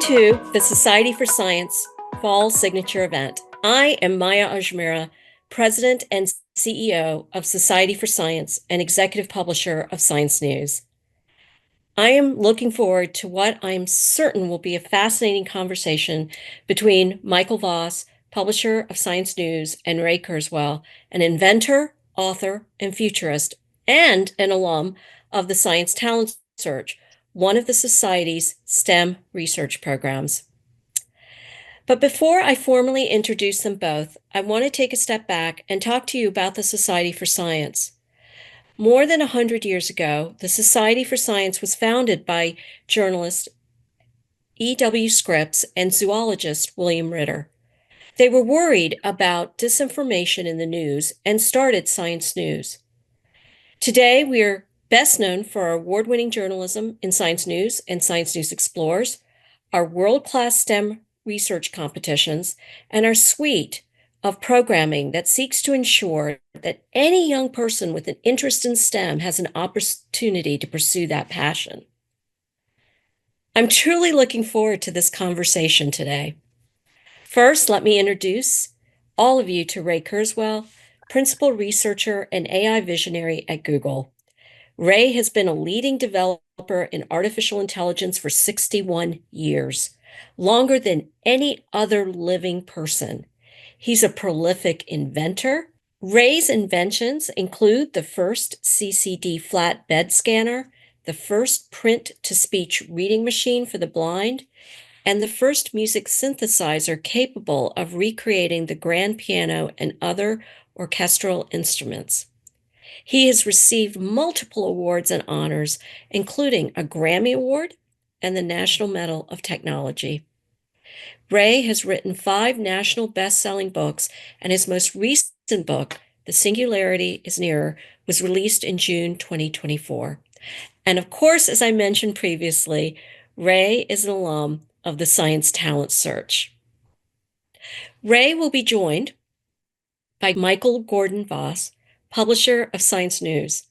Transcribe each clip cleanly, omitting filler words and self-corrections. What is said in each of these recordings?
to the Society for Science Fall Signature Event. I am Maya Ajmera, President and CEO of Society for Science and Executive Publisher of Science News. I am looking forward to what I'm certain will be a fascinating conversation between Michael Voss, Publisher of Science News, and Ray Kurzweil, an inventor, author, and futurist, and an alum of the Science Talent Search, one of the Society's STEM research programs. But before I formally introduce them both, I want to take a step back and talk to you about the Society for Science. More than 100 years ago, the Society for Science was founded by journalist E.W. Scripps and zoologist William Ritter. They were worried about disinformation in the news and started Science News. Today, we are best known for our award-winning journalism in Science News and Science News Explores, our world-class STEM research competitions, and our suite of programming that seeks to ensure that any young person with an interest in STEM has an opportunity to pursue that passion. I'm truly looking forward to this conversation today. First, let me introduce all of you to Ray Kurzweil, Principal Researcher and AI Visionary at Google. Ray has been a leading developer in artificial intelligence for 61 years, longer than any other living person. He's a prolific inventor. Ray's inventions include the first CCD flat bed scanner, the first print-to-speech reading machine for the blind, and the first music synthesizer capable of recreating the grand piano and other orchestral instruments. He has received multiple awards and honors, including a Grammy Award and the National Medal of Technology. Ray has written 5 national best-selling books, and his most recent book, The Singularity is Nearer, was released in June 2024. And of course, as I mentioned previously, Ray is an alum of the Science Talent Search. Ray will be joined by Michael Gordon Voss, Publisher of Science News.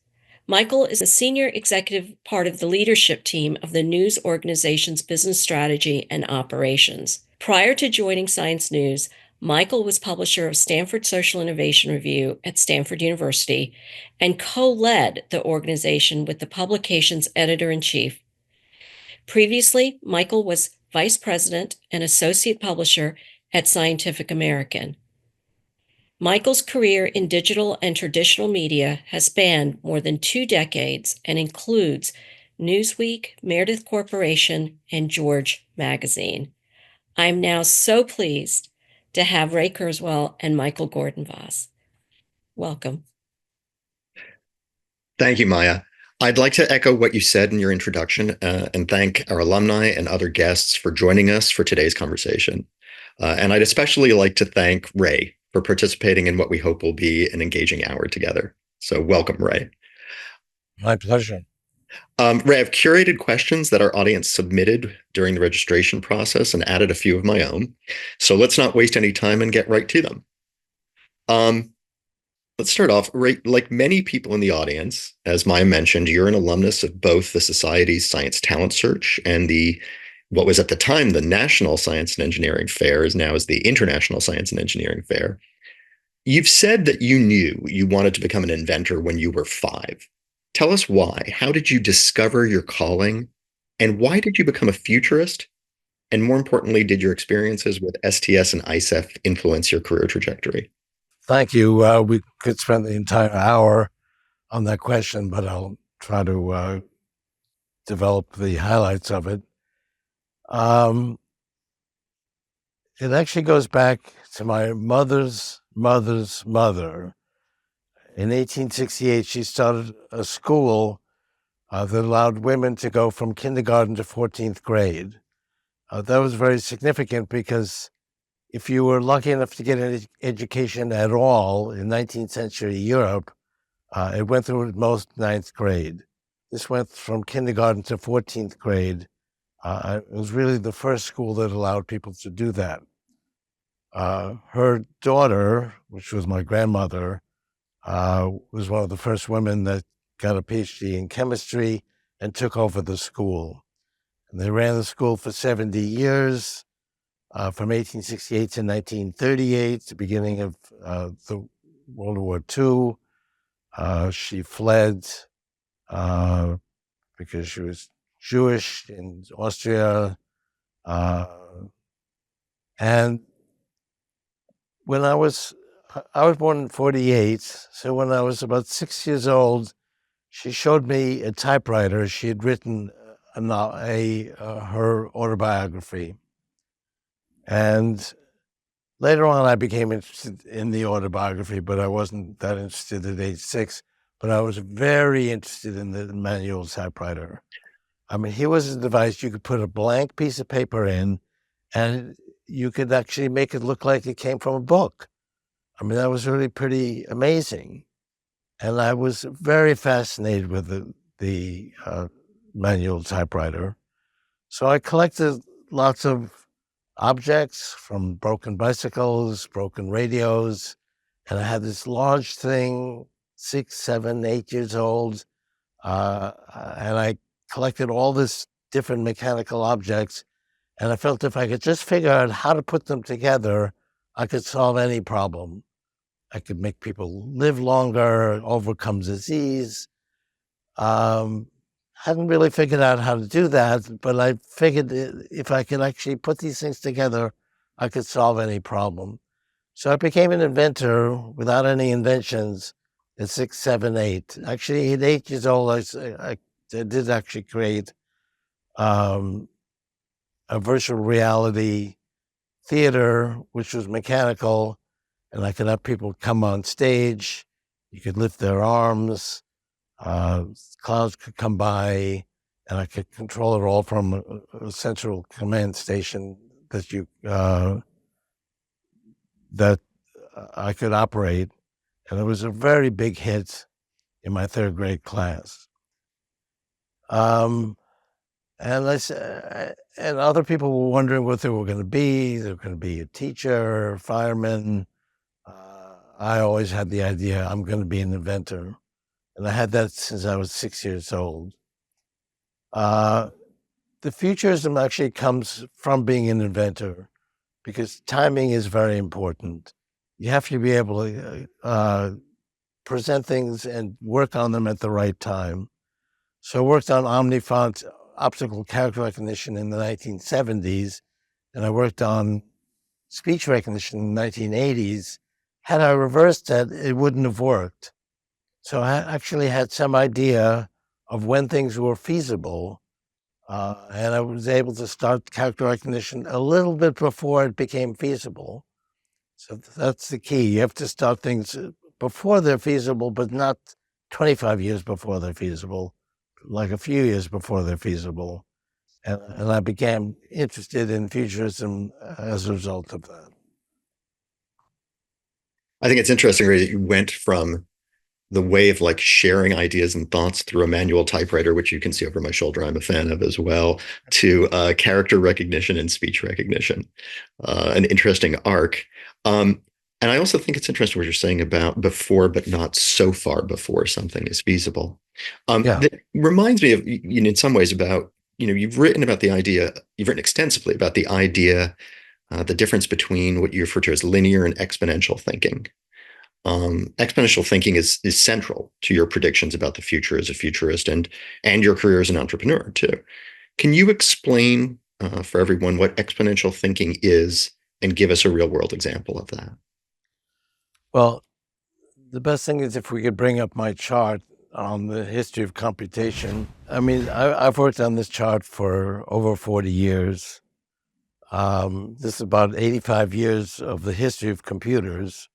Michael is a senior executive part of the leadership team of the news organization's business strategy and operations. Prior to joining Science News, Michael was publisher of Stanford Social Innovation Review at Stanford University and co-led the organization with the publication's editor-in-chief. Previously, Michael was vice president and associate publisher at Scientific American. Michael's career in digital and traditional media has spanned more than 2 decades and includes Newsweek, Meredith Corporation, and George Magazine. I'm now so pleased to have Ray Kurzweil and Michael Gordon Voss. Welcome. Thank you, Maya. I'd like to echo what you said in your introduction and thank our alumni and other guests for joining us for today's conversation. And I'd especially like to thank Ray for participating in what we hope will be an engaging hour together. So welcome, Ray. My pleasure. Ray, I've curated questions that our audience submitted during the registration process and added a few of my own. So let's not waste any time and get right to them. Let's start off, Ray, like many people in the audience, as Maya mentioned, you're an alumnus of both the Society's Science Talent Search and what was at the time the National Science and Engineering Fair is now the International Science and Engineering Fair. You've said that you knew you wanted to become an inventor when you were 5. Tell us why. How did you discover your calling? And why did you become a futurist? And more importantly, did your experiences with STS and ICEF influence your career trajectory? Thank you. We could spend the entire hour on that question, but I'll try to develop the highlights of it. It actually goes back to my mother's mother's mother. In 1868, she started a school that allowed women to go from kindergarten to 14th grade. That was very significant because if you were lucky enough to get an education at all in 19th century Europe, it went through at most 9th grade. This went from kindergarten to 14th grade. It was really the first school that allowed people to do that. Her daughter, which was my grandmother, was one of the first women that got a PhD in chemistry and took over the school. And they ran the school for 70 years, from 1868 to 1938, the beginning of the World War II. She fled because she was Jewish in Austria. And when I was born in 48, so when I was about 6 years old, she showed me a typewriter. She had written her autobiography. And later on, I became interested in the autobiography, but I wasn't that interested at age 6. But I was very interested in the manual typewriter. I mean, here was a device you could put a blank piece of paper in, and you could actually make it look like it came from a book. I mean, that was really pretty amazing. And I was very fascinated with the manual typewriter. So I collected lots of objects, from broken bicycles, broken radios, and I had this large thing, 6, 7, 8 years old, and I collected all this different mechanical objects, and I felt if I could just figure out how to put them together, I could solve any problem. I could make people live longer, overcome disease. Hadn't really figured out how to do that, but I figured if I could actually put these things together, I could solve any problem. So I became an inventor without any inventions at 6, 7, 8. Actually, at 8 years old, I did actually create a virtual reality theater, which was mechanical, and I could have people come on stage. You could lift their arms. Clouds could come by, and I could control it all from a central command station that I could operate. And it was a very big hit in my 3rd grade class. And and other people were wondering what they were going to be. They were going to be a teacher, fireman. I always had the idea I'm going to be an inventor. And I had that since I was 6 years old. The futurism actually comes from being an inventor, because timing is very important. You have to be able to present things and work on them at the right time. So I worked on omnifont optical character recognition in the 1970s, and I worked on speech recognition in the 1980s. Had I reversed that, it wouldn't have worked. So I actually had some idea of when things were feasible, and I was able to start character recognition a little bit before it became feasible. So that's the key. You have to start things before they're feasible, but not 25 years before they're feasible, like a few years before they're feasible. And I became interested in futurism as a result of that. I think it's interesting that you went from the way of like sharing ideas and thoughts through a manual typewriter, which you can see over my shoulder, I'm a fan of as well, to character recognition and speech recognition. An interesting arc. And I also think it's interesting what you're saying about before, but not so far before something is feasible. That reminds me of, in some ways about, you've written about the idea, you've written extensively about the idea, the difference between what you refer to as linear and exponential thinking. Exponential thinking is central to your predictions about the future as a futurist and your career as an entrepreneur too. Can you explain for everyone what exponential thinking is and give us a real world example of that? Well, the best thing is if we could bring up my chart on the history of computation. I mean, I've worked on this chart for over 40 years. This is about 85 years of the history of computers.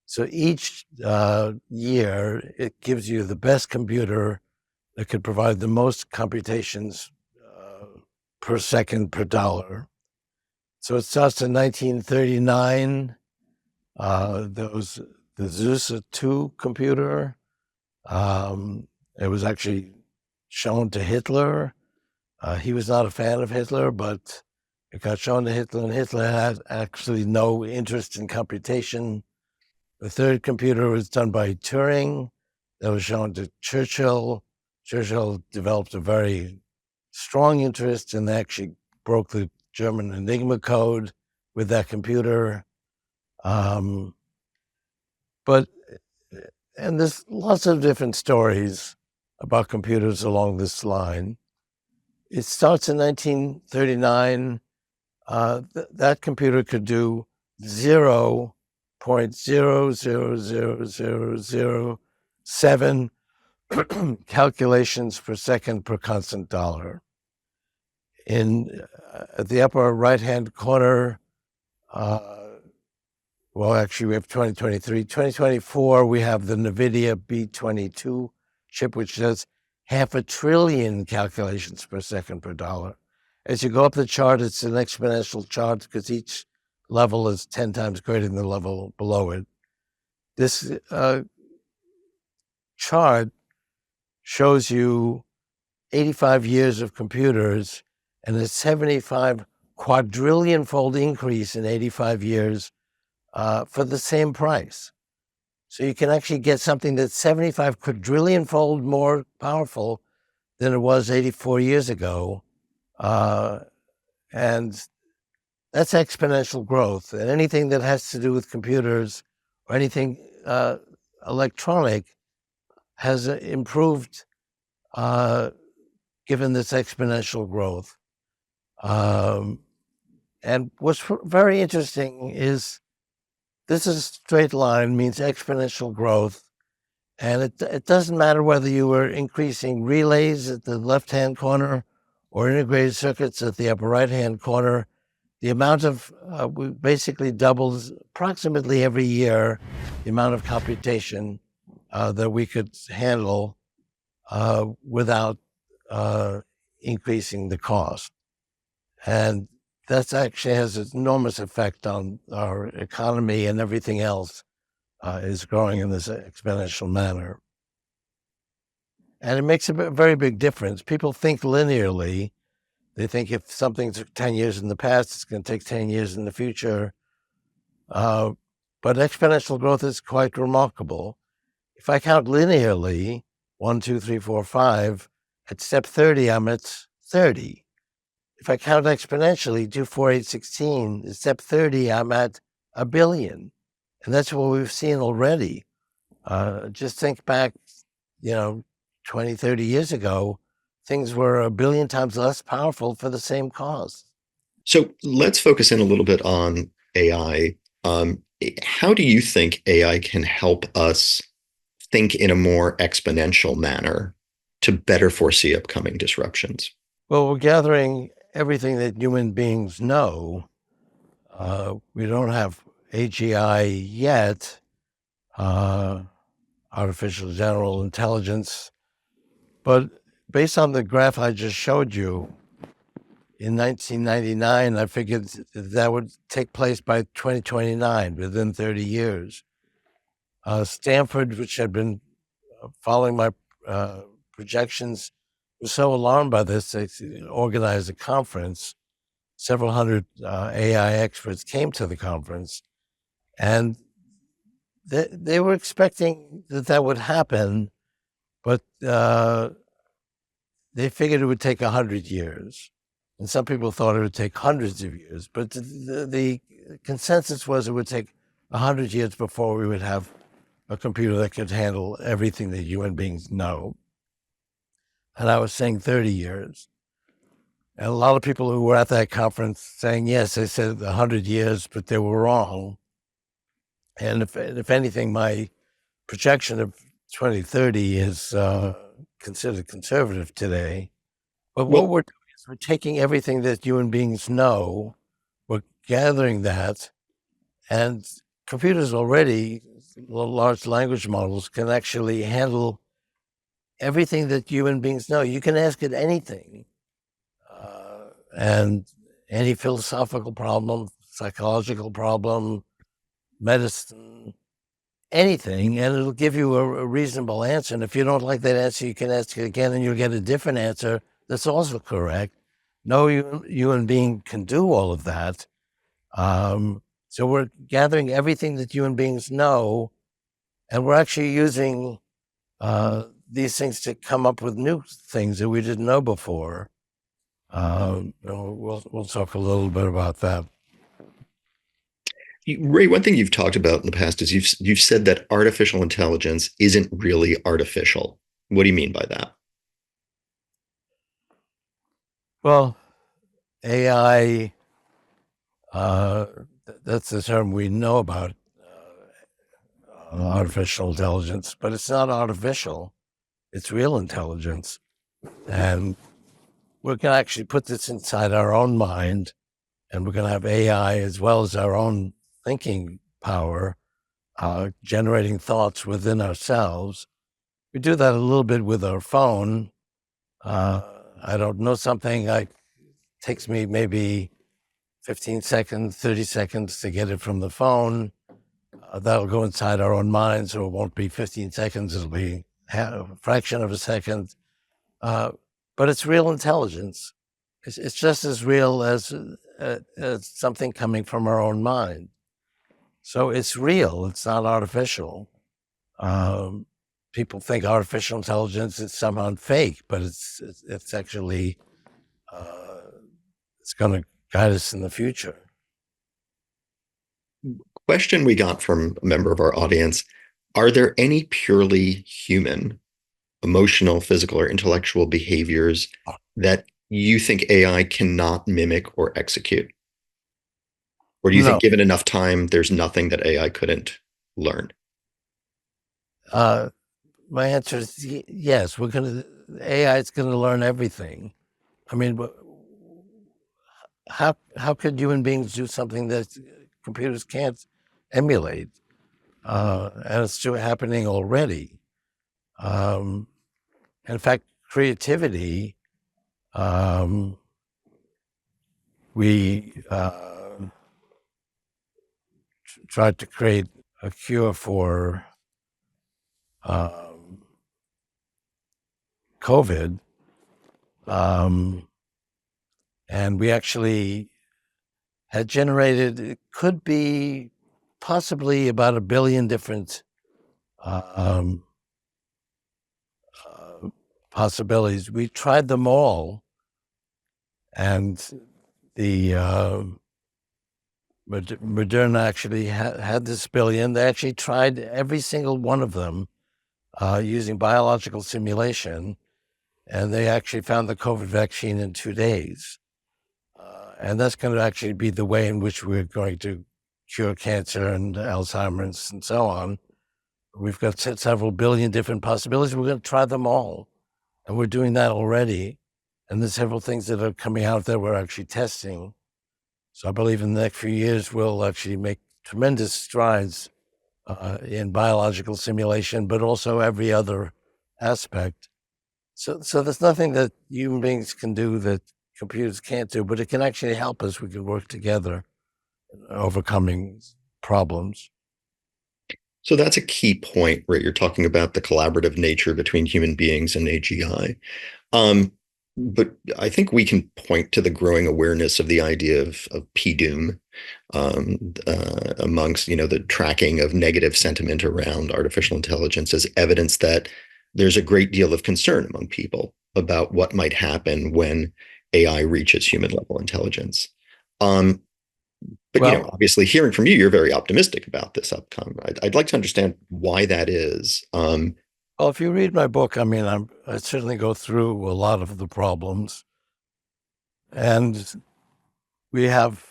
So each year, it gives you the best computer that could provide the most computations per second per dollar. So it starts in 1939. There was the Zeus 2 computer. It was actually shown to Hitler. He was not a fan of Hitler, but it got shown to Hitler, and Hitler had actually no interest in computation. The 3rd computer was done by Turing. That was shown to Churchill. Churchill developed a very strong interest and actually broke the German Enigma code with that computer. And there's lots of different stories about computers along this line. It starts in 1939. That computer could do 0.0000007 calculations per second per constant dollar. At the upper right-hand corner, well, actually, we have 2023. 2024, we have the NVIDIA B22 chip, which does 500 billion calculations per second per dollar. As you go up the chart, it's an exponential chart because each level is 10 times greater than the level below it. This chart shows you 85 years of computers and a 75 quadrillion-fold increase in 85 years for the same price. So you can actually get something that's 75 quadrillion-fold more powerful than it was 84 years ago. And that's exponential growth. And anything that has to do with computers or anything electronic has improved given this exponential growth. And what's very interesting is this is a straight line, means exponential growth. And it doesn't matter whether you were increasing relays at the left-hand corner or integrated circuits at the upper right-hand corner. The amount of, basically doubles approximately every year, the amount of computation that we could handle without increasing the cost. And that actually has an enormous effect on our economy, and everything else is growing in this exponential manner. And it makes a very big difference. People think linearly. They think if something took 10 years in the past, it's going to take 10 years in the future. But exponential growth is quite remarkable. If I count linearly, 1, 2, 3, 4, 5, at step 30, I'm at 30. If I count exponentially, 2, 4, 8, 16, at step 30, I'm at 1 billion. And that's what we've seen already. Just think back, 20, 30 years ago, things were 1 billion times less powerful for the same cost. So let's focus in a little bit on AI. How do you think AI can help us think in a more exponential manner to better foresee upcoming disruptions? Well, we're gathering everything that human beings know. We don't have AGI yet, artificial general intelligence, but based on the graph I just showed you, in 1999, I figured that would take place by 2029, within 30 years. Stanford, which had been following my projections, was so alarmed by this, they organized a conference. Several hundred AI experts came to the conference, and they were expecting that would happen, but they figured it would take 100 years. And some people thought it would take hundreds of years, but the consensus was it would take 100 years before we would have a computer that could handle everything that human beings know. And I was saying 30 years. And a lot of people who were at that conference saying, yes, they said 100 years, but they were wrong. And if anything, my projection of 2030 is considered conservative today. But what we're doing is we're taking everything that human beings know, we're gathering that, and computers already, large language models, can actually handle everything that human beings know. You can ask it anything, and any philosophical problem, psychological problem, medicine, anything, and it'll give you a reasonable answer. And if you don't like that answer, you can ask it again, and you'll get a different answer that's also correct. No human being can do all of that. So we're gathering everything that human beings know, and we're actually using these things to come up with new things that we didn't know before. We'll talk a little bit about that. Ray, one thing you've talked about in the past is you've said that artificial intelligence isn't really artificial. What do you mean by that? Well, AI, that's the term we know about, artificial intelligence, but it's not artificial. It's real intelligence. And we're going to actually put this inside our own mind, and we're going to have AI as well as our own thinking power, generating thoughts within ourselves. We do that a little bit with our phone. I don't know something like takes me maybe 15 seconds, 30 seconds to get it from the phone. That'll go inside our own mind, so it won't be 15 seconds. It'll be a fraction of a second. But it's real intelligence. It's just as real as something coming from our own mind. So it's real. It's not artificial. People think artificial intelligence is somehow fake, but it's actually it's going to guide us in the future. Question we got from a member of our audience: are there any purely human, emotional, physical, or intellectual behaviors that you think AI cannot mimic or execute? Or do you think, No. given enough time, there's nothing that AI couldn't learn? My answer is yes. AI is going to learn everything. I mean, how could human beings do something that computers can't emulate? And it's still happening already. In fact, creativity, we tried to create a cure for COVID, and we actually had generated, it could be possibly about 1 billion different possibilities. We tried them all, and the Moderna actually had this billion. They actually tried every single one of them using biological simulation, and they actually found the COVID vaccine in 2 days. And that's going to actually be the way in which we're going to cure cancer and Alzheimer's and so on. We've got several billion different possibilities. We're going to try them all. And we're doing that already. And there's several things that are coming out that we're actually testing. So I believe in the next few years, we'll actually make tremendous strides in biological simulation, but also every other aspect. So there's nothing that human beings can do that computers can't do, but it can actually help us. We can work together in overcoming problems. So that's a key point, right? You're talking about the collaborative nature between human beings and AGI. But I think we can point to the growing awareness of the idea of PDOOM amongst, the tracking of negative sentiment around artificial intelligence as evidence that there's a great deal of concern among people about what might happen when AI reaches human level intelligence. But Well, obviously, hearing from you, you're very optimistic about this outcome. I'd like to understand why that is. Well, if you read my book, I mean, I certainly go through a lot of the problems, and we have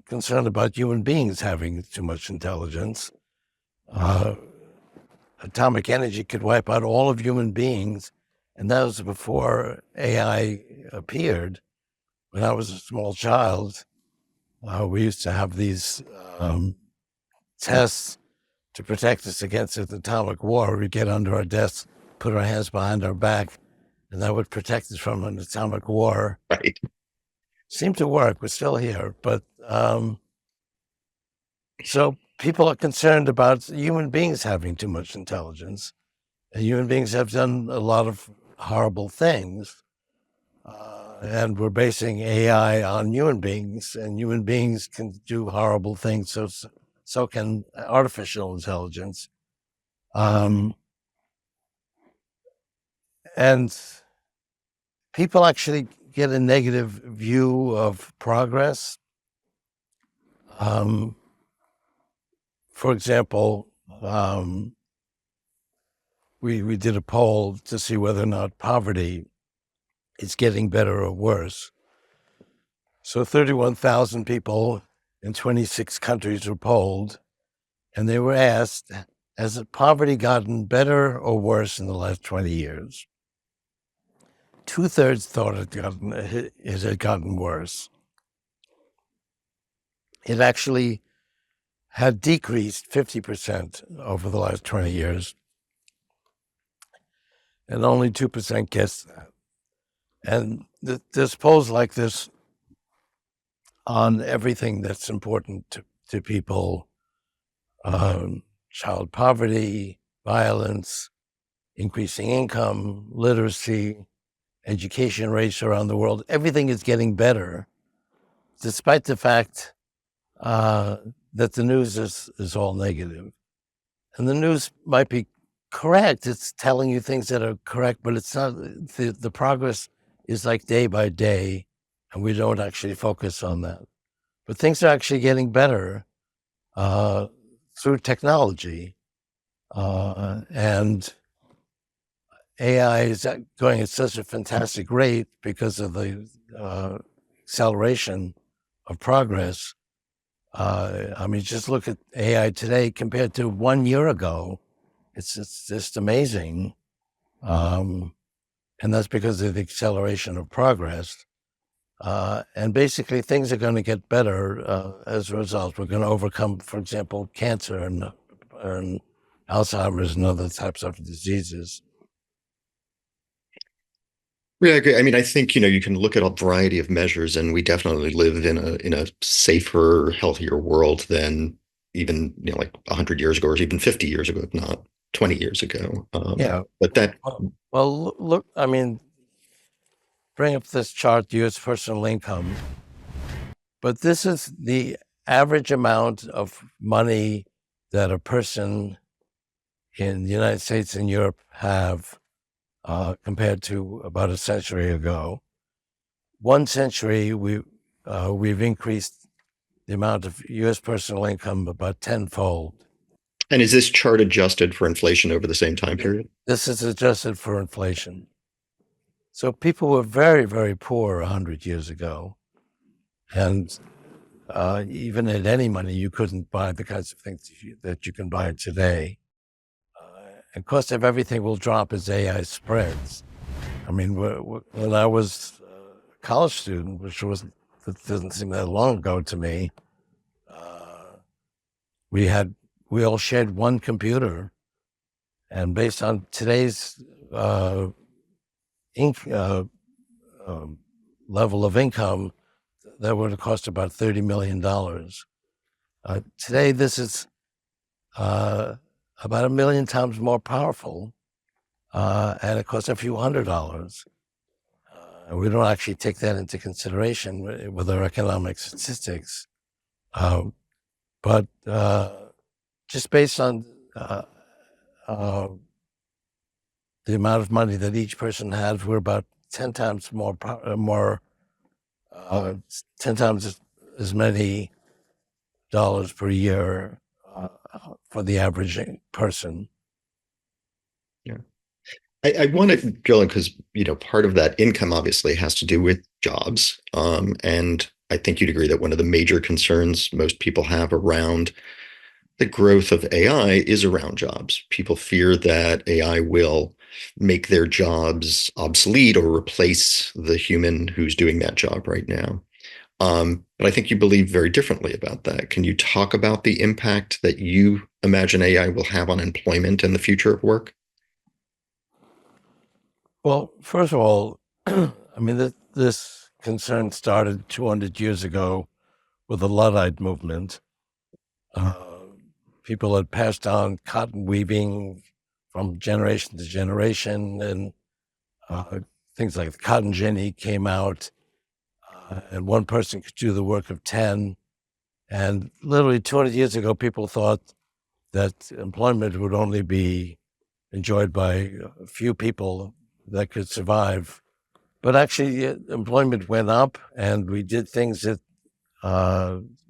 concern about human beings having too much intelligence. Atomic energy could wipe out all of human beings, and that was before AI appeared. When I was a small child, we used to have these tests to protect us against an atomic war. We'd get under our desks, put our hands behind our back, and that would protect us from an atomic war. Right. Seemed to work. We're still here. But so people are concerned about human beings having too much intelligence. And human beings have done a lot of horrible things. And we're basing AI on human beings, and human beings can do horrible things. So can artificial intelligence. And people actually get a negative view of progress. For example, we did a poll to see whether or not poverty is getting better or worse. So 31,000 people in 26 countries were polled, and they were asked, has poverty gotten better or worse in the last 20 years? 2/3 thought it had gotten worse. It actually had decreased 50% over the last 20 years, and only 2% guessed that. And there's polls like this on everything that's important to people: child poverty, violence, increasing income, literacy, education rates around the world. Everything is getting better, despite the fact that the news is all negative. And the news might be correct. It's telling you things that are correct, but it's not. The progress is like day by day, and we don't actually focus on that. But things are actually getting better through technology. And AI is going at such a fantastic rate because of the acceleration of progress. I mean, just look at AI today compared to 1 year ago. It's just amazing. And that's because of the acceleration of progress. And basically, things are going to get better as a result. We're going to overcome, for example, cancer and Alzheimer's and other types of diseases. Yeah, I agree. I mean, I think, you can look at a variety of measures, and we definitely live in a safer, healthier world than even, like 100 years ago, or even 50 years ago, if not 20 years ago. Yeah. But that, Well, look, I mean, bring up this chart, U.S. personal income. But this is the average amount of money that a person in the United States and Europe have compared to about a century ago. 1 century, we've increased the amount of U.S. personal income about tenfold. and is this chart adjusted for inflation over the same time period? This is adjusted for inflation. So people were very, very poor 100 years ago. And even at any money, you couldn't buy the kinds of things that you can buy today. And cost of everything will drop as AI spreads. I mean, when I was a college student, that doesn't seem that long ago to me, we all shared one computer, and based on today's level of income, that would have cost about $30 million. Today, this is about 1 million times more powerful, and it costs a few $100s. And we don't actually take that into consideration with our economic statistics. But just based on the amount of money that each person had, we're about 10 times more 10 times as many dollars per year for the average person. Yeah. I want to drill in because, part of that income obviously has to do with jobs. And I think you'd agree that one of the major concerns most people have around the growth of AI is around jobs. People fear that AI will make their jobs obsolete or replace the human who's doing that job right now. But I think you believe very differently about that. Can you talk about the impact that you imagine AI will have on employment and the future of work? Well, first of all, I mean, this concern started 200 years ago with the Luddite movement. People had passed on cotton weaving from generation to generation, and things like the cotton ginny came out, and one person could do the work of 10. And literally 200 years ago, people thought that employment would only be enjoyed by a few people that could survive But actually, employment went up, and we did things that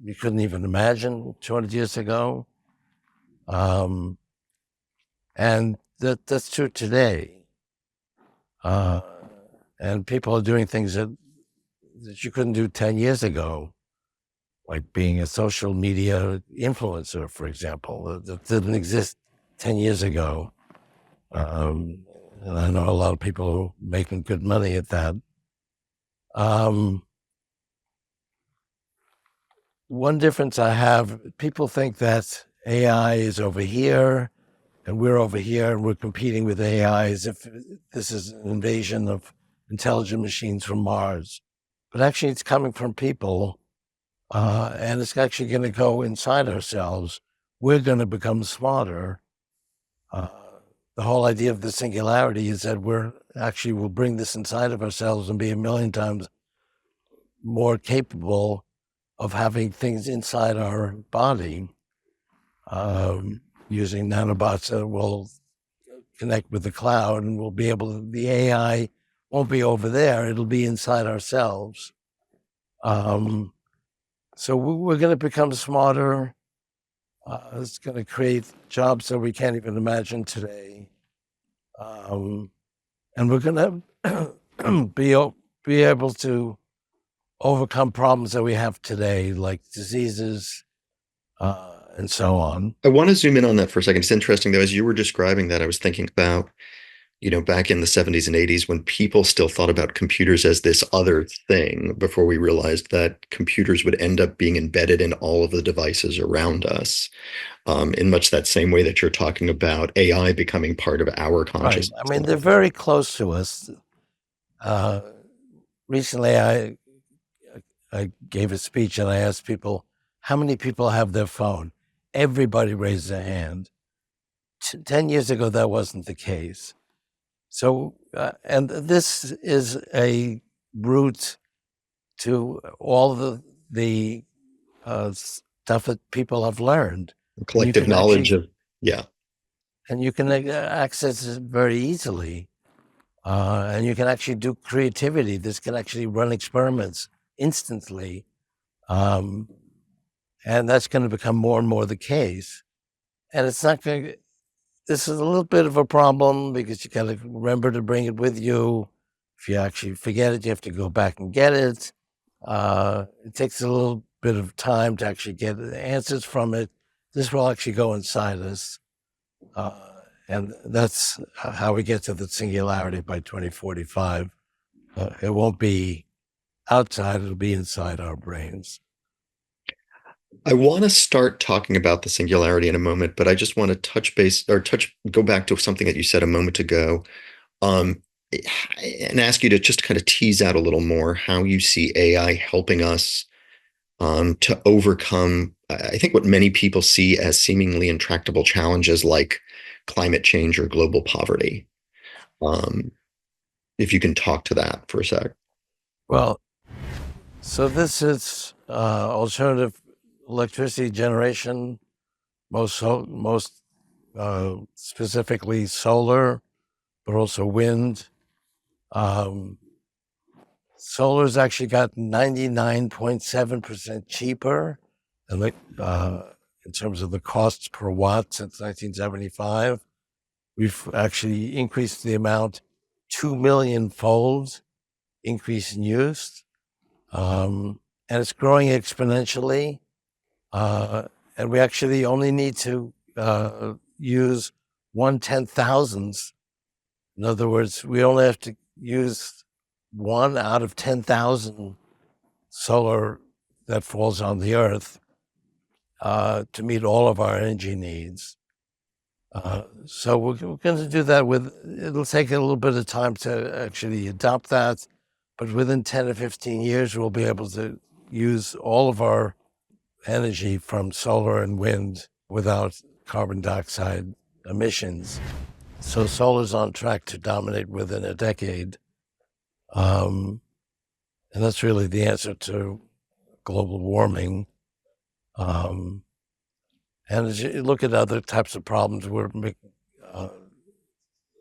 you couldn't even imagine 200 years ago. And that's true today. And people are doing things that you couldn't do 10 years ago, like being a social media influencer, for example, that didn't exist 10 years ago. And I know a lot of people who are making good money at that. One difference I have, people think that AI is over here and we're over here and we're competing with AI as if this is an invasion of intelligent machines from Mars. But actually, it's coming from people, and it's actually going to go inside ourselves. We're going to become smarter. The whole idea of the singularity is that we'll bring this inside of ourselves and be a million times more capable of having things inside our body, using nanobots that will connect with the cloud, and we'll be able to, the AI won't be over there, it'll be inside ourselves. So we're going to become smarter. It's going to create jobs that we can't even imagine today. And we're going to be able to overcome problems that we have today, like diseases and so on. I want to zoom in on that for a second. It's interesting, though, as you were describing that, I was thinking about, back in the 70s and 80s when people still thought about computers as this other thing before we realized that computers would end up being embedded in all of the devices around us, in much that same way that you're talking about AI becoming part of our consciousness. Right. I mean, they're very close to us. Recently, I gave a speech and I asked people, how many people have their phone? Everybody raised their hand. 10 years ago, that wasn't the case. So, and this is a route to all the stuff that people have learned. Collective knowledge of, yeah. And you can access it very easily. And you can actually do creativity. This can actually run experiments instantly. And that's going to become more and more the case. And it's not going to, this is a little bit of a problem because you got to remember to bring it with you. If you actually forget it, you have to go back and get it. It takes a little bit of time to actually get answers from it. This will actually go inside us. And that's how we get to the singularity by 2045. It won't be outside, it'll be inside our brains. I want to start talking about the singularity in a moment, but I just want to go back to something that you said a moment ago, and ask you to just kind of tease out a little more how you see AI helping us to overcome, I think, what many people see as seemingly intractable challenges like climate change or global poverty. If you can talk to that for a sec. Well, so this is alternative electricity generation, most specifically solar, but also wind. Solar's actually got 99.7% cheaper in terms of the costs per watt since 1975. We've actually increased the amount 2 million fold increase in use. And it's growing exponentially. And we actually only need to use 1/10,000th. In other words, we only have to use 1 out of 10,000 solar that falls on the earth to meet all of our energy needs. So we're going to do that it'll take a little bit of time to actually adopt that, but within 10 or 15 years, we'll be able to use all of our energy from solar and wind without carbon dioxide emissions. So solar's on track to dominate within a decade. And that's really the answer to global warming. And as you look at other types of problems, we're making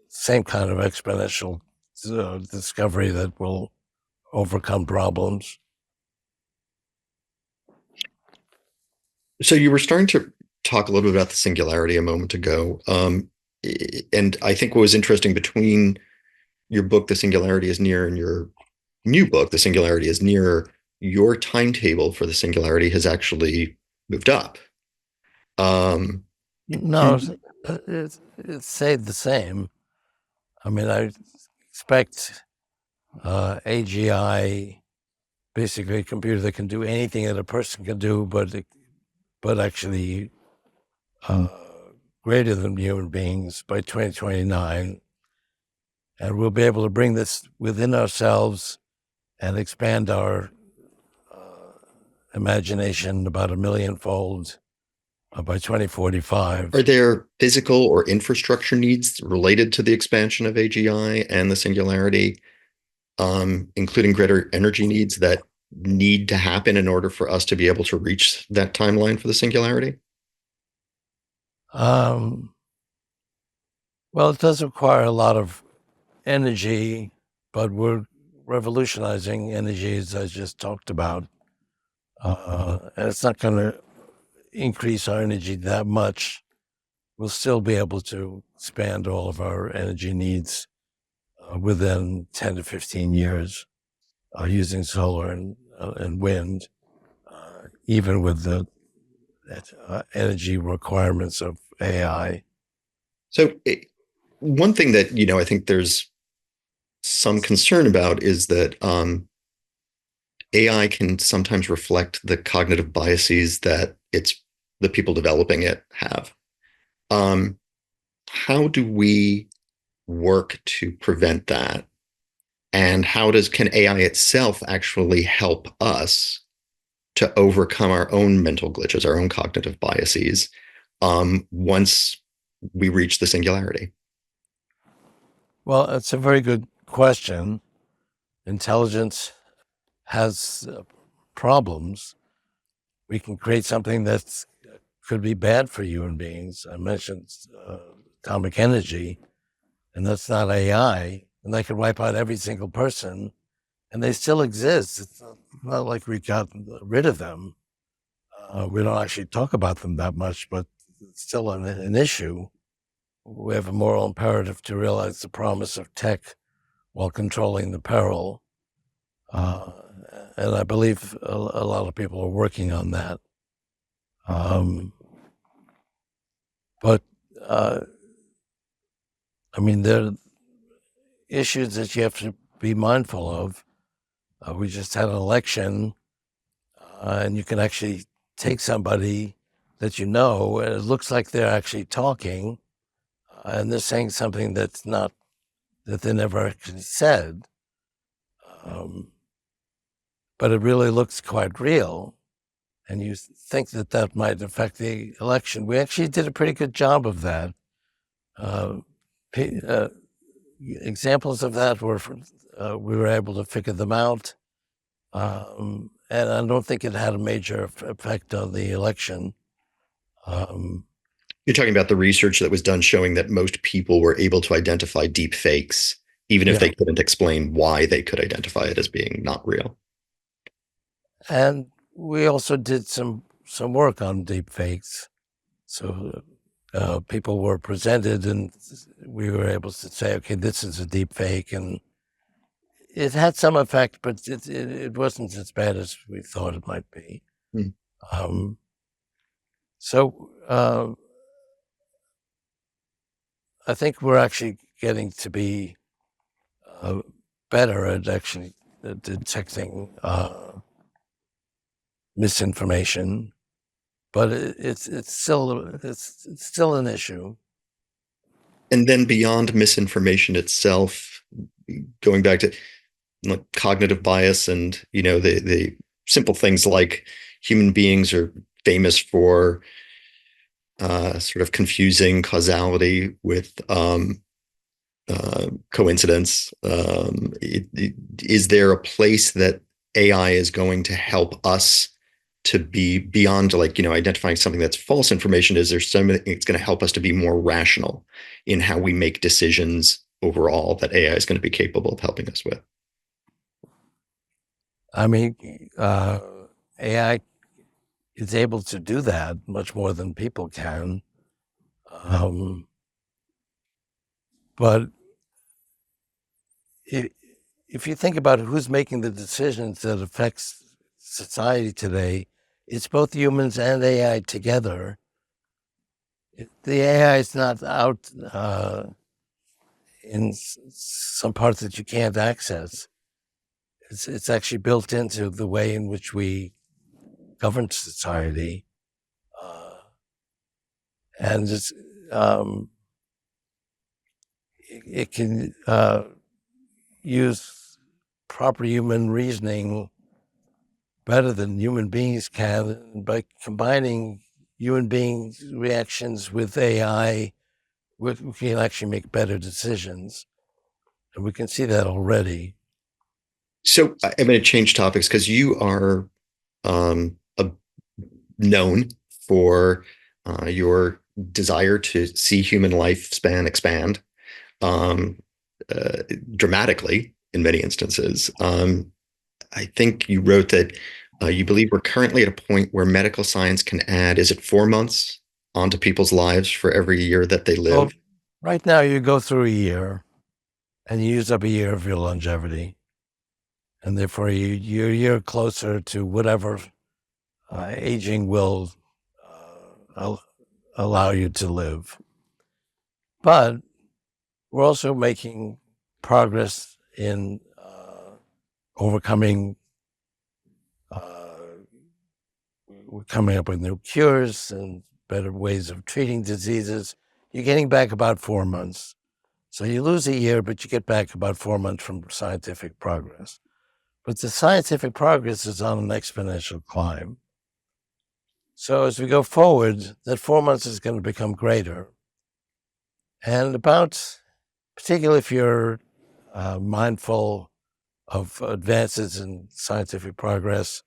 same kind of exponential discovery that will overcome problems. So you were starting to talk a little bit about the singularity a moment ago. And I think what was interesting between your book, The Singularity is Near, and your new book, The Singularity is Near, your timetable for the singularity has actually moved up. No, it's stayed the same. I mean, I expect AGI, basically a computer that can do anything that a person can do, but actually greater than human beings by 2029. And we'll be able to bring this within ourselves and expand our imagination about 1,000,000-fold by 2045. Are there physical or infrastructure needs related to the expansion of AGI and the singularity, including greater energy needs that need to happen in order for us to be able to reach that timeline for the singularity? Well, it does require a lot of energy, but we're revolutionizing energy, as I just talked about. And it's not going to increase our energy that much. We'll still be able to expand all of our energy needs within 10 to 15 years using solar and wind, even with the energy requirements of AI. So one thing that, I think there's some concern about is that AI can sometimes reflect the cognitive biases that the people developing it have. How do we work to prevent that? And can AI itself actually help us to overcome our own mental glitches, our own cognitive biases, once we reach the singularity? Well, it's a very good question. Intelligence has problems. We can create something that could be bad for human beings. I mentioned atomic energy, and that's not AI, and they could wipe out every single person, and they still exist. It's not like we got rid of them. We don't actually talk about them that much, but it's still an issue. We have a moral imperative to realize the promise of tech while controlling the peril. And I believe a lot of people are working on that. But I mean, there are issues that you have to be mindful of. We just had an election, and you can actually take somebody that and it looks like they're actually talking, and they're saying something that they never actually said. But it really looks quite real, and you think that might affect the election. We actually did a pretty good job of that. Examples of that were we were able to figure them out, and I don't think it had a major effect on the election. You're talking about the research that was done showing that most people were able to identify deep fakes, even if they couldn't explain why they could identify it as being not real. And we also did some work on deep fakes. So people were presented and we were able to say, okay, this is a deep fake. And it had some effect, but it wasn't as bad as we thought it might be. So I think we're actually getting to be better at actually detecting misinformation, but it's still an issue. And then beyond misinformation itself, going back to cognitive bias and the simple things like human beings are famous for sort of confusing causality with coincidence. Is there a place that AI is going to help us to be beyond identifying something that's false information? Is there something it's going to help us to be more rational in how we make decisions overall that AI is going to be capable of helping us with? I mean, AI is able to do that much more than people can. But if you think about who's making the decisions that affects society today, it's both humans and AI together. The AI is not out in some parts that you can't access. It's actually built into the way in which we govern society, and it can use proper human reasoning better than human beings can. By combining human beings' reactions with AI, we can actually make better decisions. And we can see that already. So I'm going to change topics because you are known for your desire to see human lifespan expand um, dramatically in many instances. I think you wrote that you believe we're currently at a point where medical science can add, is it 4 months onto people's lives for every year that they live? Well, right now, you go through a year and you use up a year of your longevity. And therefore, you're a year closer to whatever aging will allow you to live. But we're also making progress in overcoming, we're coming up with new cures and better ways of treating diseases. You're getting back about 4 months. So you lose a year, but you get back about 4 months from scientific progress. But the scientific progress is on an exponential climb. So as we go forward, that 4 months is going to become greater. And particularly if you're mindful of advances in scientific progress,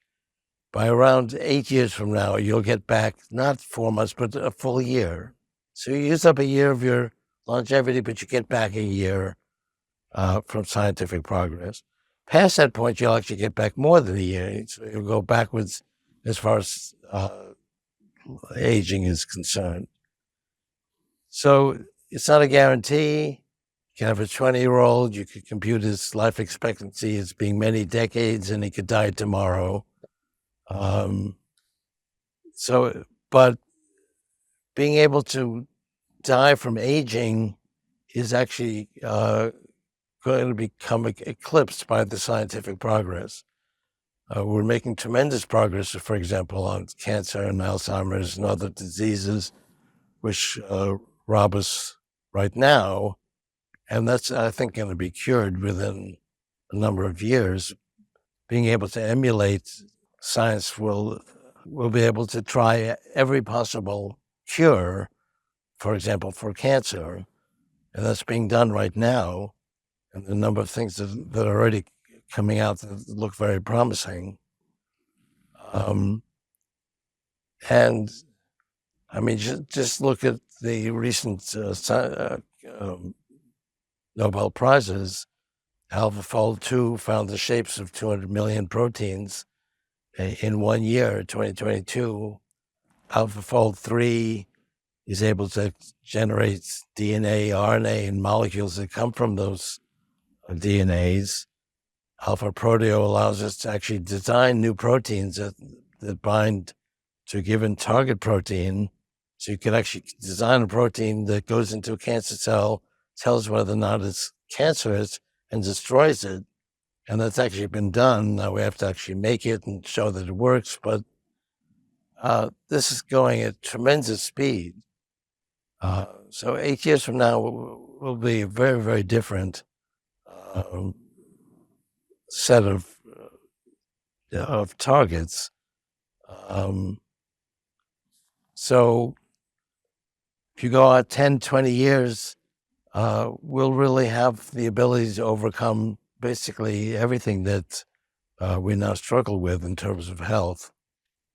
by around 8 years from now, you'll get back not 4 months, but a full year. So you use up a year of your longevity, but you get back a year from scientific progress. Past that point, you'll actually get back more than a year. So you'll go backwards as far as aging is concerned. So it's not a guarantee. You can have a 20-year-old, you could compute his life expectancy as being many decades, and he could die tomorrow. But being able to die from aging is actually going to become eclipsed by the scientific progress. We're making tremendous progress, for example, on cancer and Alzheimer's and other diseases, which rob us right now. And that's, I think, going to be cured within a number of years. Being able to emulate science will be able to try every possible cure, for example, for cancer. And that's being done right now. And the number of things that are already coming out that look very promising. And I mean, just look at the recent Nobel Prizes. AlphaFold 2 found the shapes of 200 million proteins in 1 year, 2022. AlphaFold 3 is able to generate DNA, RNA, and molecules that come from those DNAs. Alpha Proteo allows us to actually design new proteins that bind to a given target protein. So you can actually design a protein that goes into a cancer cell, tells whether or not it's cancerous, and destroys it. And that's actually been done. Now we have to actually make it and show that it works. But this is going at tremendous speed. So 8 years from now will be a very, very different set of targets. So if you go out 10, 20 years, we'll really have the ability to overcome basically everything that we now struggle with in terms of health.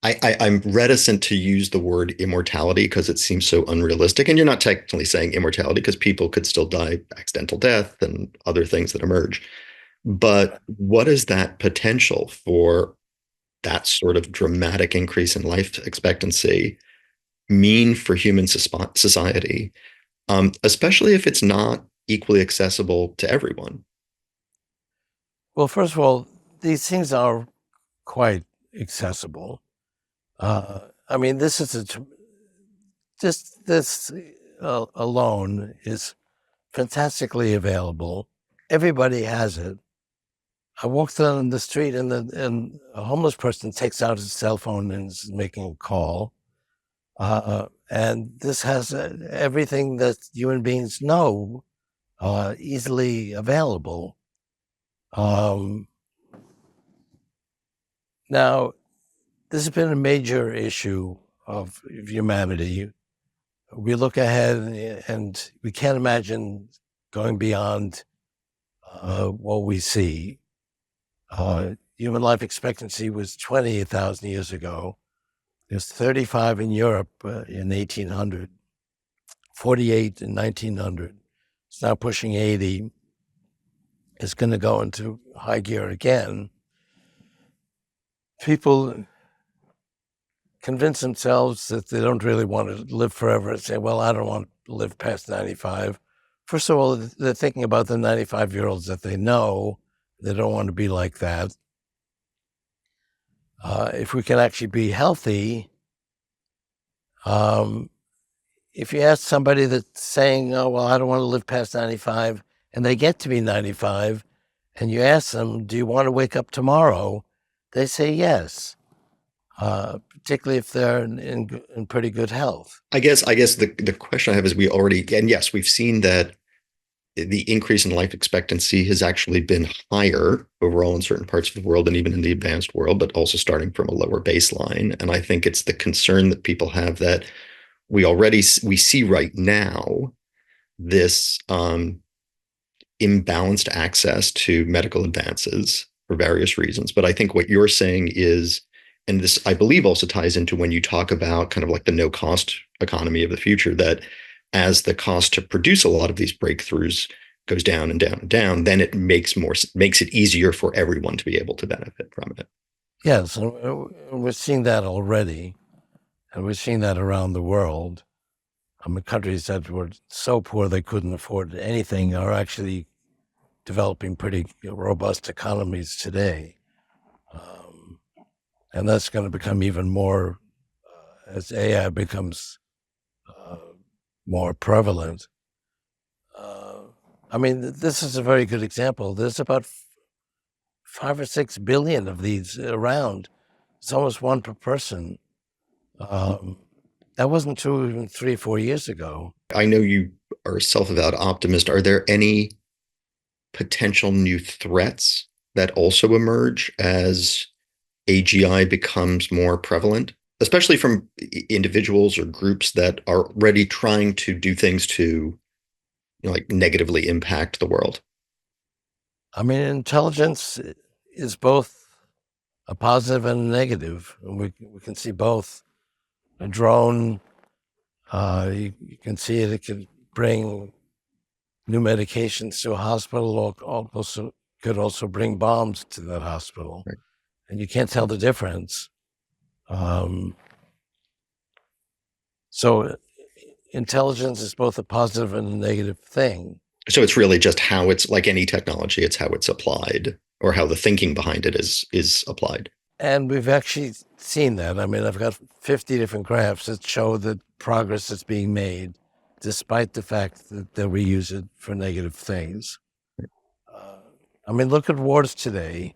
I'm reticent to use the word immortality because it seems so unrealistic. And you're not technically saying immortality because people could still die accidental death and other things that emerge. But what is that potential for that sort of dramatic increase in life expectancy mean for human society, especially if it's not equally accessible to everyone? Well, first of all, these things are quite accessible. I mean, this is just this alone is fantastically available. Everybody has it. I walked down the street and a homeless person takes out his cell phone and is making a call. And this has everything that human beings know easily available. Um, Now, this has been a major issue of humanity. We look ahead and we can't imagine going beyond what we see. Human life expectancy was 28,000 years ago. There's 35 in Europe in 1800, 48 in 1900. It's now pushing 80. It's going to go into high gear again. People convince themselves that they don't really want to live forever and say, well, I don't want to live past 95. First of all, they're thinking about the 95-year-olds that they know. They don't want to be like that. If we can actually be healthy, if you ask somebody that's saying, oh, well, I don't want to live past 95, and they get to be 95, and you ask them, do you want to wake up tomorrow? They say yes, particularly if they're in pretty good health. I guess the question I have is and yes, we've seen that the increase in life expectancy has actually been higher overall in certain parts of the world and even in the advanced world, but also starting from a lower baseline. And I think it's the concern that people have that we see right now this imbalanced access to medical advances for various reasons. But I think what you're saying is, and this I believe also ties into when you talk about kind of like the no cost economy of the future, that as the cost to produce a lot of these breakthroughs goes down and down and down, then it makes it easier for everyone to be able to benefit from it. Yes, and we're seeing that already, and we're seeing that around the world. I mean, countries that were so poor they couldn't afford anything are actually developing pretty robust economies today. And that's going to become even more as AI becomes more prevalent. I mean, this is a very good example. There's about 5 or 6 billion of these around. It's almost one per person. That wasn't true even 3 or 4 years ago. I know you are a self-avowed optimist. Are there any potential new threats that also emerge as AGI becomes more prevalent, especially from individuals or groups that are already trying to do things to, like negatively impact the world? I mean, intelligence is both a positive and a negative. We can see both. A drone, you can see it can bring new medications to a hospital, or also could also bring bombs to that hospital. Right. And you can't tell the difference. So intelligence is both a positive and a negative thing. So it's really just how it's like any technology, it's how it's applied or how the thinking behind it is applied. And we've actually seen that. I mean, I've got 50 different graphs that show the progress that's being made, despite the fact that we use it for negative things. I mean, look at wars today.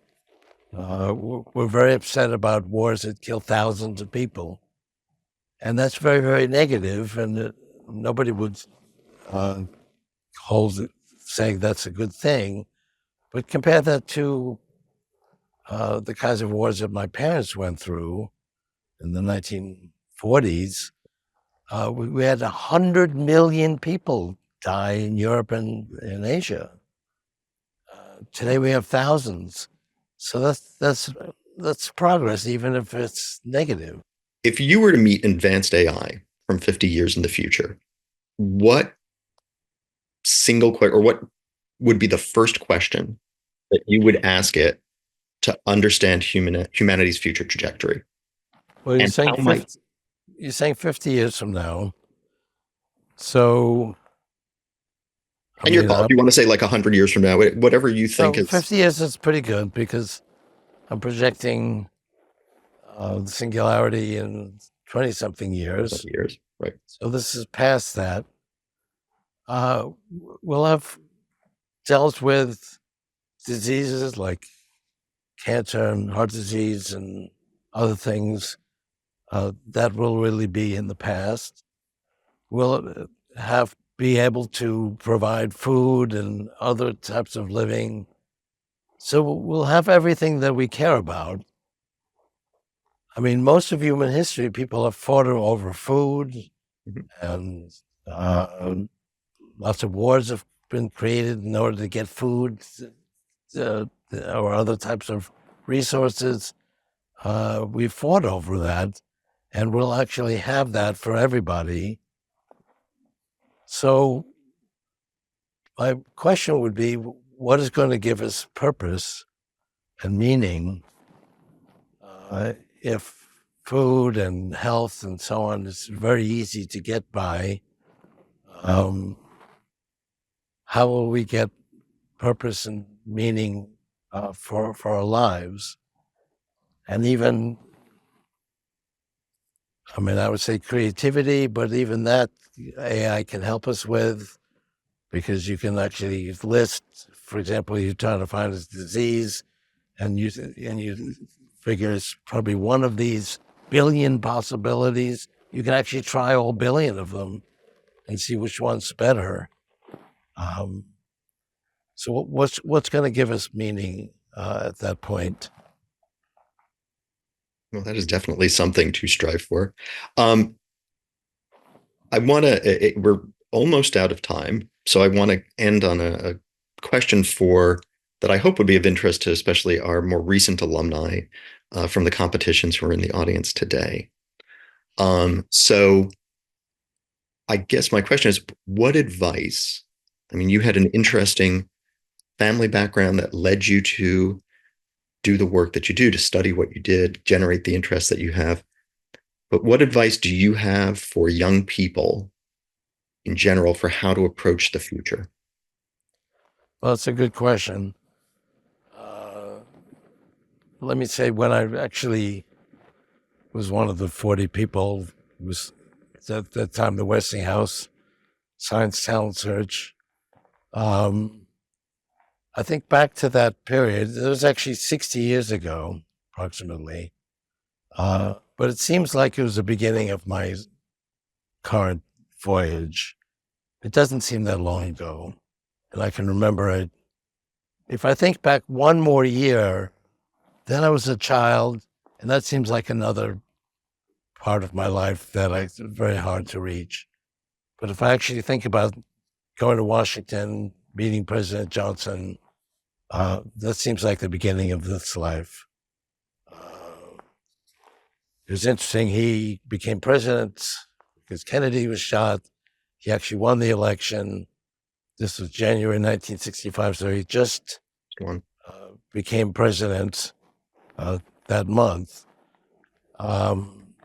We're very upset about wars that kill thousands of people. And that's very, very negative, and nobody would hold it, saying that's a good thing. But compare that to the kinds of wars that my parents went through in the 1940s. We had 100 million people die in Europe and in Asia. Today we have thousands. So that's that's progress, even if it's negative. If you were to meet advanced AI from 50 years in the future, what what would be the first question that you would ask it to understand humanity's future trajectory? Well, And how might you're saying 50 years from now. So, I and your mean, call, if you want to say like 100 years from now, whatever you think so is 50 years is pretty good because I'm projecting the singularity in 20 something years. years, right? So this is past that. We'll have dealt with diseases like cancer and heart disease and other things that will really be in the past. We'll be able to provide food and other types of living. So we'll have everything that we care about. I mean, most of human history, people have fought over food, Mhm. and lots of wars have been created in order to get food or other types of resources. We fought over that, and we'll actually have that for everybody. So my question would be, what is going to give us purpose and meaning if food and health and so on is very easy to get by? How will we get purpose and meaning for our lives? And even, I mean, I would say creativity, but even that AI can help us with, because you can actually list, for example, you're trying to find a disease, and you figure it's probably one of these billion possibilities. You can actually try all billion of them and see which one's better. So what's going to give us meaning at that point? Well, that is definitely something to strive for. Um, I want to, we're almost out of time. So I want to end on a question that I hope would be of interest to especially our more recent alumni from the competitions who are in the audience today. So I guess my question is, what advice? I mean, you had an interesting family background that led you to do the work that you do, to study what you did, generate the interest that you have. But what advice do you have for young people in general for how to approach the future? Well, it's a good question. Uh, Let me say, when I actually was one of the 40 people, it was at that time the Westinghouse Science Talent Search. I think back to that period, it was actually 60 years ago, approximately. But it seems like it was the beginning of my current voyage. It doesn't seem that long ago. And I can remember it. If I think back one more year, then I was a child, and that seems like another part of my life that it's very hard to reach. But if I actually think about going to Washington, meeting President Johnson, that seems like the beginning of this life. It was interesting. He became president because Kennedy was shot. He actually won the election. This was January 1965, so he just became president that month. And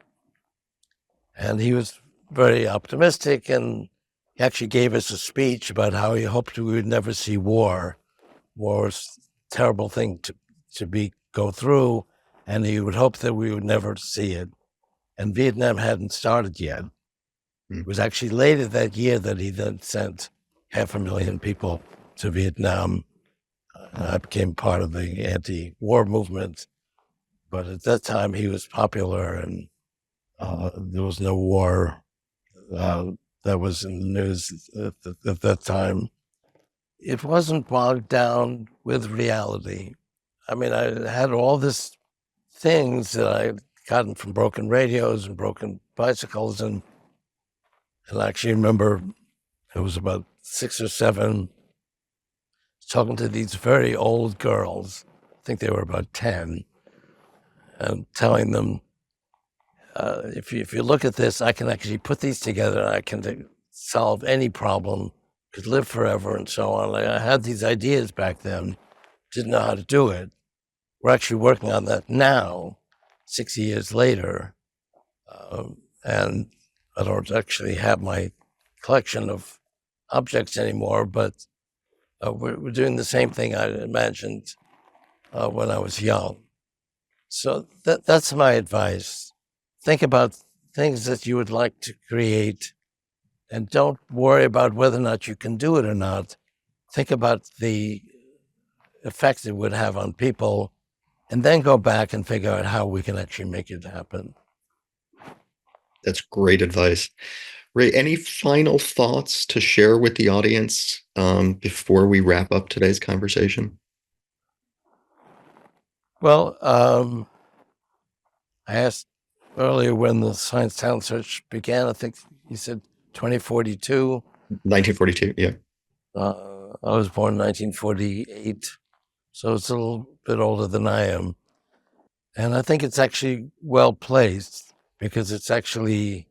he was very optimistic, and he actually gave us a speech about how he hoped we would never see war. War was a terrible thing to go through, and he would hope that we would never see it. And Vietnam hadn't started yet. It was actually later that year that he then sent 500,000 people to Vietnam. I became part of the anti-war movement, but at that time he was popular, and there was no war that was in the news at that time. It wasn't bogged down with reality. I mean, I had all these things that I had gotten from broken radios and broken bicycles, and I actually remember it was about 6 or 7, talking to these very old girls. I think they were about 10. and telling them, if you look at this, I can actually put these together, and I can solve any problem, could live forever, and so on. Like, I had these ideas back then, didn't know how to do it. We're actually working on that now, 60 years later, and I don't actually have my collection of objects anymore, but we're doing the same thing I imagined when I was young. So that's my advice. Think about things that you would like to create, and don't worry about whether or not you can do it or not. Think about the effects it would have on people, and then go back and figure out how we can actually make it happen. That's great advice. Ray, any final thoughts to share with the audience before we wrap up today's conversation? Well, I asked earlier when the Science Talent Search began. I think you said 2042. 1942, yeah. I was born in 1948, so it's a little bit older than I am. And I think it's actually well placed, because it's actually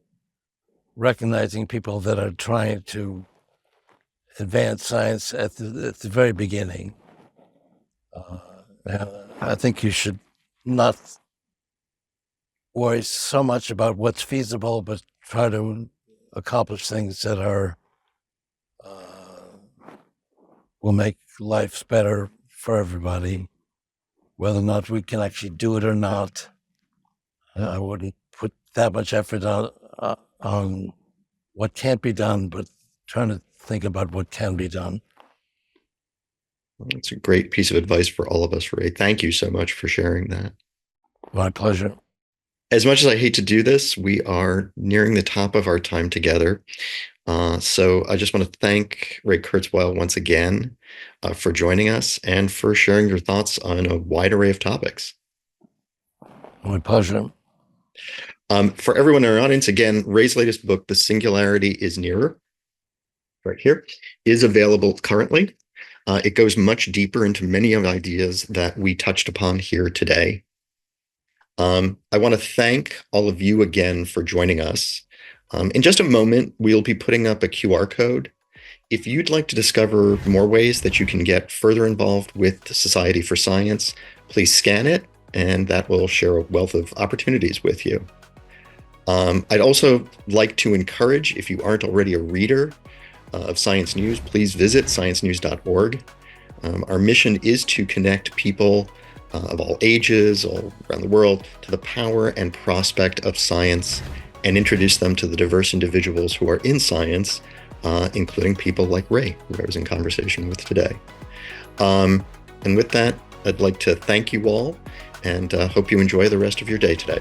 recognizing people that are trying to advance science at the very beginning. And I think you should not worry so much about what's feasible, but try to accomplish things that are will make lives better for everybody. Whether or not we can actually do it or not, I wouldn't put that much effort on what can't be done, but trying to think about what can be done. It's a great piece of advice for all of us, Ray. Thank you so much for sharing that. My pleasure. As much as I hate to do this, we are nearing the top of our time together. So I just want to thank Ray Kurzweil once again for joining us and for sharing your thoughts on a wide array of topics. My pleasure. For everyone in our audience, again, Ray's latest book, The Singularity is Nearer, right here, is available currently. It goes much deeper into many of the ideas that we touched upon here today. I want to thank all of you again for joining us. In just a moment, we'll be putting up a QR code. If you'd like to discover more ways that you can get further involved with the Society for Science, please scan it, and that will share a wealth of opportunities with you. I'd also like to encourage, if you aren't already a reader of Science News, please visit sciencenews.org. Our mission is to connect people of all ages, all around the world, to the power and prospect of science, and introduce them to the diverse individuals who are in science, including people like Ray, who I was in conversation with today. And with that, I'd like to thank you all, and hope you enjoy the rest of your day today.